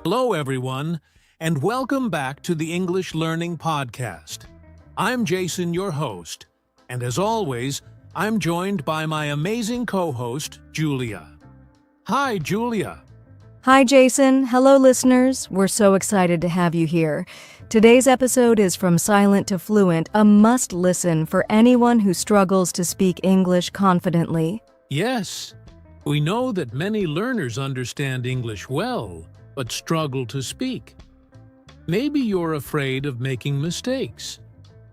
Hello, everyone, and welcome back to the English Learning Podcast. I'm Jason, your host, and as always, I'm joined by my amazing co-host, Julia. Hi, Julia. Hi, Jason. Hello, listeners. We're so excited to have you here. Today's episode is From Silent to Fluent, a must-listen for anyone who struggles to speak English confidently. Yes, we know that many learners understand English well, but struggle to speak. Maybe you're afraid of making mistakes.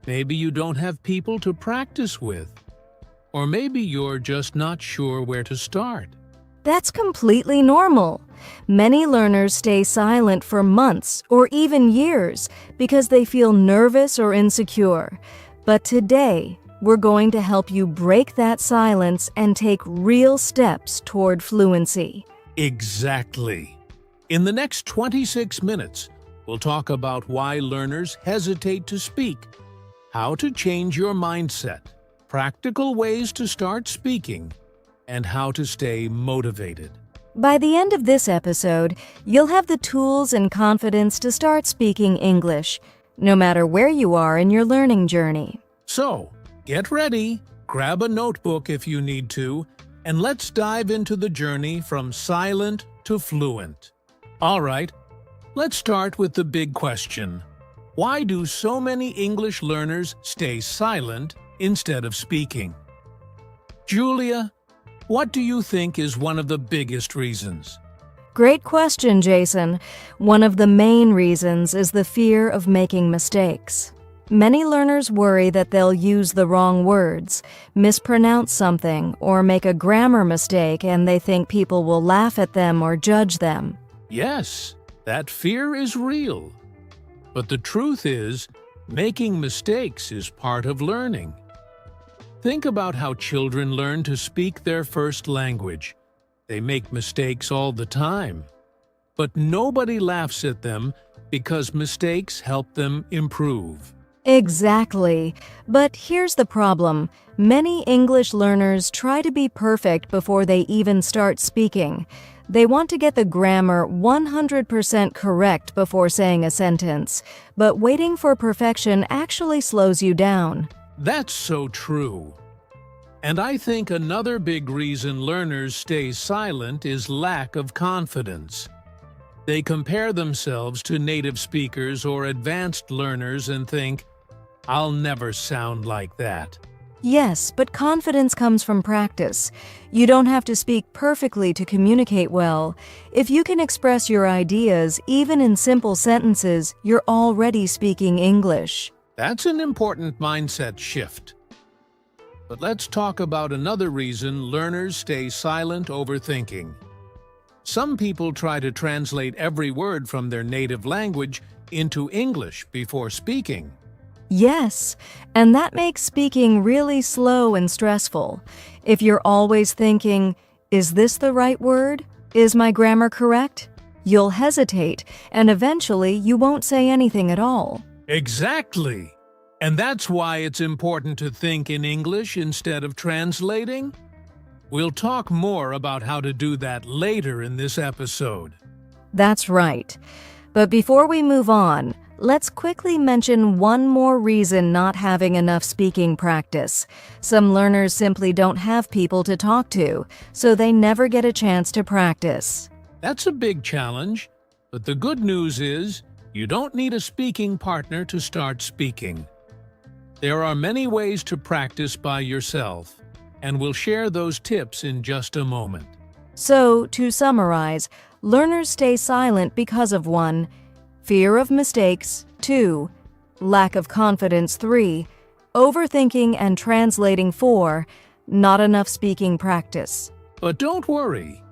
Maybe you don't have people to practice with. Or maybe you're just not sure where to start. That's completely normal. Many learners stay silent for months or even years because they feel nervous or insecure. But today, we're going to help you break that silence and take real steps toward fluency. Exactly. In the next 26 minutes, we'll talk about why learners hesitate to speak, how to change your mindset, practical ways to start speaking, and how to stay motivated. By the end of this episode, you'll have the tools and confidence to start speaking English, no matter where you are in your learning journey. So, get ready, grab a notebook if you need to, and let's dive into the journey from silent to fluent. All right, let's start with the big question. Why do so many English learners stay silent instead of speaking? Julia, what do you think is one of the biggest reasons? Great question, Jason. One of the main reasons is the fear of making mistakes. Many learners worry that they'll use the wrong words, mispronounce something, or make a grammar mistake, and they think people will laugh at them or judge them. Yes, that fear is real. But the truth is, making mistakes is part of learning. Think about how children learn to speak their first language. They make mistakes all the time. But nobody laughs at them because mistakes help them improve. Exactly. But here's the problem. Many English learners try to be perfect before they even start speaking. They want to get the grammar 100% correct before saying a sentence, but waiting for perfection actually slows you down. That's so true. And I think another big reason learners stay silent is lack of confidence. They compare themselves to native speakers or advanced learners and think, "I'll never sound like that." Yes, but confidence comes from practice. You don't have to speak perfectly to communicate well. If you can express your ideas, even in simple sentences, you're already speaking English. That's an important mindset shift. But let's talk about another reason learners stay silent overthinking. Some people try to translate every word from their native language into English before speaking. Yes, and that makes speaking really slow and stressful. If you're always thinking, "Is this the right word? Is my grammar correct?" you'll hesitate, and eventually you won't say anything at all. Exactly. And that's why it's important to think in English instead of translating. We'll talk more about how to do that later in this episode. That's right. But before we move on, let's quickly mention one more reason not having enough speaking practice. Some learners simply don't have people to talk to, so they never get a chance to practice. That's a big challenge, but the good news is you don't need a speaking partner to start speaking. There are many ways to practice by yourself, and we'll share those tips in just a moment. So, to summarize, learners stay silent because of 1. Fear of mistakes, 2. Lack of confidence, 3. Overthinking and translating, 4. Not enough speaking practice. But don't worry.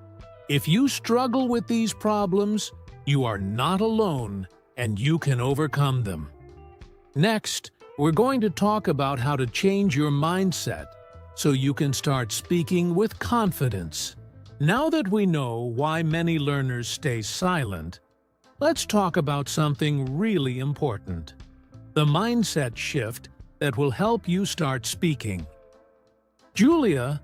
If you struggle with these problems, you are not alone and you can overcome them. Next, we're going to talk about how to change your mindset so you can start speaking with confidence. Now that we know why many learners stay silent, let's talk about something really important: the mindset shift that will help you start speaking. Julia,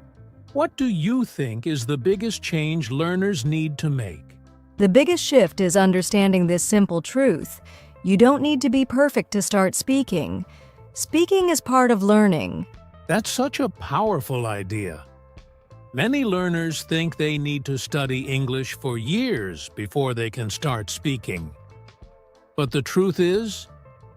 what do you think is the biggest change learners need to make? The biggest shift is understanding this simple truth. You don't need to be perfect to start speaking. Speaking is part of learning. That's such a powerful idea. Many learners think they need to study English for years before they can start speaking. But the truth is,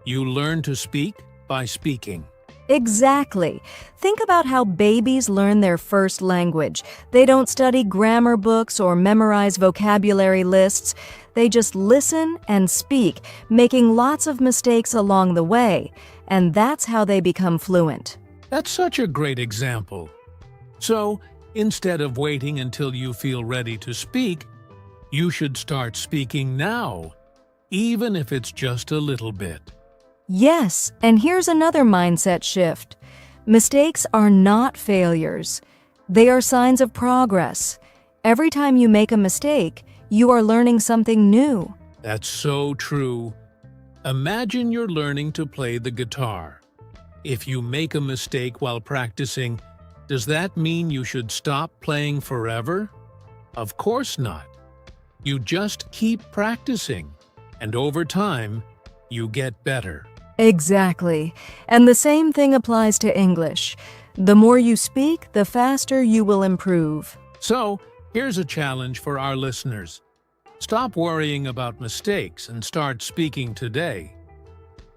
you learn to speak by speaking. Exactly. Think about how babies learn their first language. They don't study grammar books or memorize vocabulary lists. They just listen and speak, making lots of mistakes along the way. And that's how they become fluent. That's such a great example. So, instead of waiting until you feel ready to speak, you should start speaking now, even if it's just a little bit. Yes, and here's another mindset shift. Mistakes are not failures. They are signs of progress. Every time you make a mistake, you are learning something new. That's so true. Imagine you're learning to play the guitar. If you make a mistake while practicing, does that mean you should stop playing forever? Of course not. You just keep practicing, and over time, you get better. Exactly. And the same thing applies to English. The more you speak, the faster you will improve. So, here's a challenge for our listeners. Stop worrying about mistakes and start speaking today.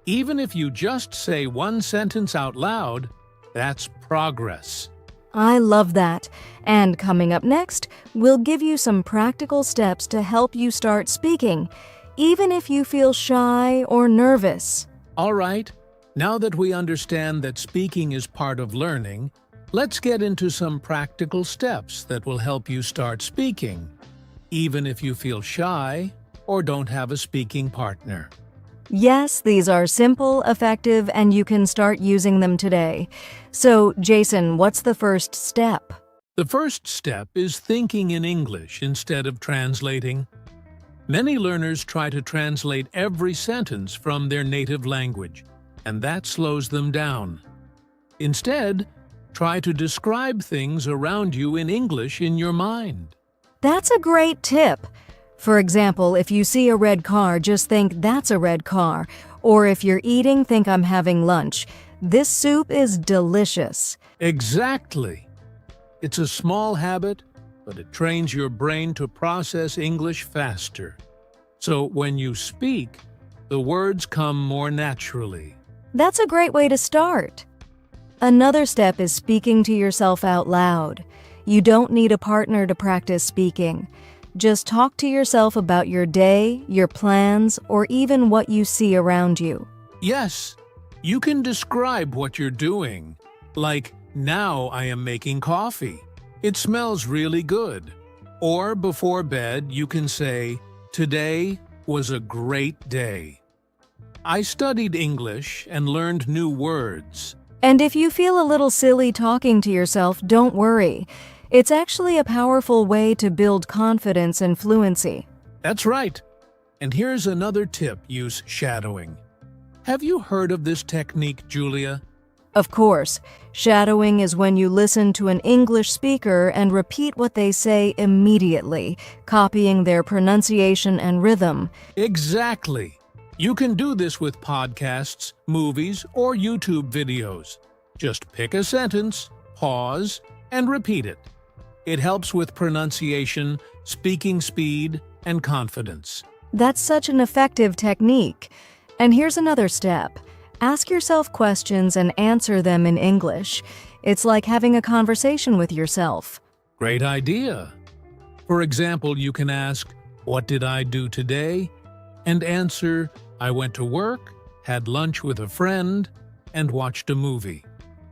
Even if you just say one sentence out loud, that's progress. I love that. And coming up next, we'll give you some practical steps to help you start speaking, even if you feel shy or nervous. All right, now that we understand that speaking is part of learning, let's get into some practical steps that will help you start speaking, even if you feel shy or don't have a speaking partner. Yes, these are simple, effective, and you can start using them today. So, Jason, what's the first step? The first step is thinking in English instead of translating. Many learners try to translate every sentence from their native language, and that slows them down. Instead, try to describe things around you in English in your mind. That's a great tip. For example, if you see a red car, just think that's a red car. Or if you're eating, think I'm having lunch. This soup is delicious. Exactly. It's a small habit, but it trains your brain to process English faster. So when you speak, the words come more naturally. That's a great way to start. Another step is speaking to yourself out loud. You don't need a partner to practice speaking. Just talk to yourself about your day, your plans, or even what you see around you. Yes, you can describe what you're doing. Like, now I am making coffee. It smells really good. Or before bed, you can say, today was a great day. I studied English and learned new words. And if you feel a little silly talking to yourself, don't worry. It's actually a powerful way to build confidence and fluency. That's right. And here's another tip: use shadowing. Have you heard of this technique, Julia? Of course, shadowing is when you listen to an English speaker and repeat what they say immediately, copying their pronunciation and rhythm. Exactly. You can do this with podcasts, movies, or YouTube videos. Just pick a sentence, pause, and repeat it. It helps with pronunciation, speaking speed, and confidence. That's such an effective technique. And here's another step. Ask yourself questions and answer them in English. It's like having a conversation with yourself. Great idea. For example, you can ask, "What did I do today?" and answer, "I went to work, had lunch with a friend, and watched a movie."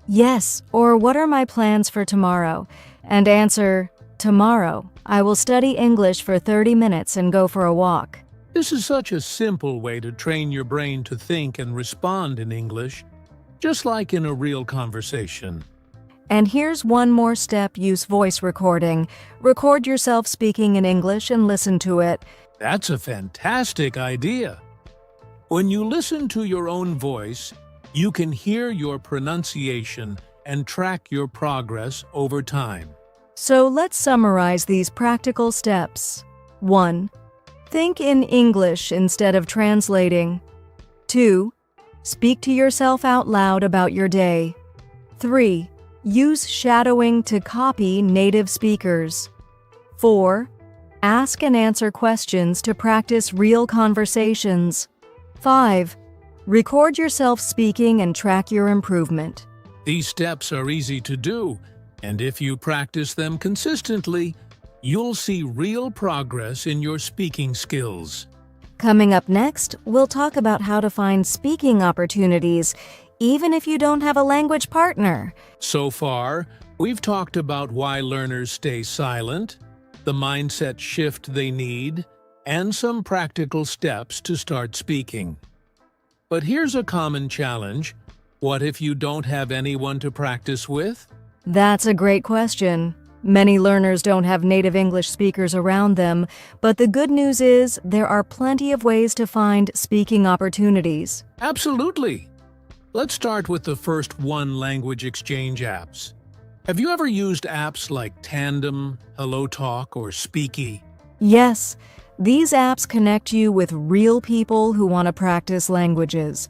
Yes, or what are my plans for tomorrow? And answer, tomorrow, I will study English for 30 minutes and go for a walk. This is such a simple way to train your brain to think and respond in English, just like in a real conversation. And here's one more step: use voice recording. Record yourself speaking in English and listen to it. That's a fantastic idea. When you listen to your own voice, you can hear your pronunciation and track your progress over time. So let's summarize these practical steps. 1. Think in English instead of translating. 2. Speak to yourself out loud about your day. 3. Use shadowing to copy native speakers. 4. Ask and answer questions to practice real conversations. 5. Record yourself speaking and track your improvement. These steps are easy to do, and if you practice them consistently, you'll see real progress in your speaking skills. Coming up next, we'll talk about how to find speaking opportunities even if you don't have a language partner. So far, we've talked about why learners stay silent, the mindset shift they need, and some practical steps to start speaking. But here's a common challenge. What if you don't have anyone to practice with? That's a great question. Many learners don't have native English speakers around them, but the good news is there are plenty of ways to find speaking opportunities. Absolutely. Let's start with the first one-language exchange apps. Have you ever used apps like Tandem, HelloTalk, or Speaky? Yes, these apps connect you with real people who want to practice languages.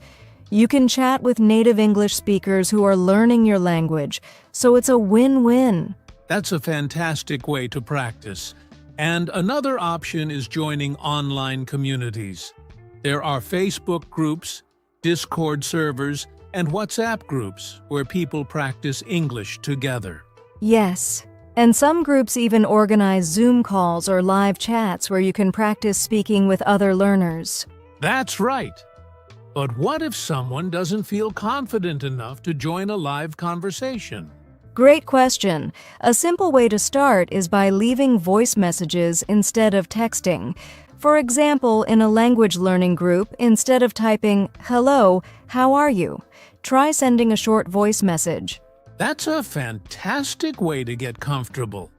You can chat with native English speakers who are learning your language, so it's a win-win. That's a fantastic way to practice. And another option is joining online communities. There are Facebook groups, Discord servers, and WhatsApp groups where people practice English together. Yes, and some groups even organize Zoom calls or live chats where you can practice speaking with other learners. That's right. But what if someone doesn't feel confident enough to join a live conversation? Great question. A simple way to start is by leaving voice messages instead of texting. For example, in a language learning group, instead of typing, "Hello, how are you?" try sending a short voice message. That's a fantastic way to get comfortable.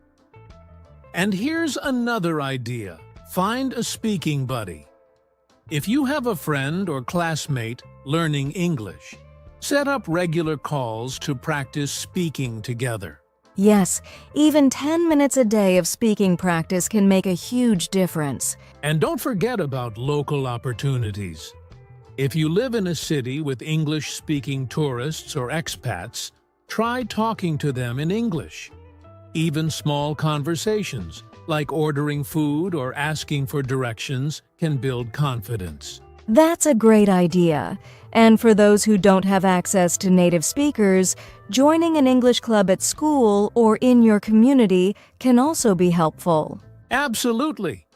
And here's another idea. Find a speaking buddy. If you have a friend or classmate learning English, set up regular calls to practice speaking together. Yes, even 10 minutes a day of speaking practice can make a huge difference. And don't forget about local opportunities. If you live in a city with English-speaking tourists or expats, try talking to them in English. Even small conversations, like ordering food or asking for directions, can build confidence. That's a great idea. And for those who don't have access to native speakers, joining an English club at school or in your community can also be helpful. Absolutely.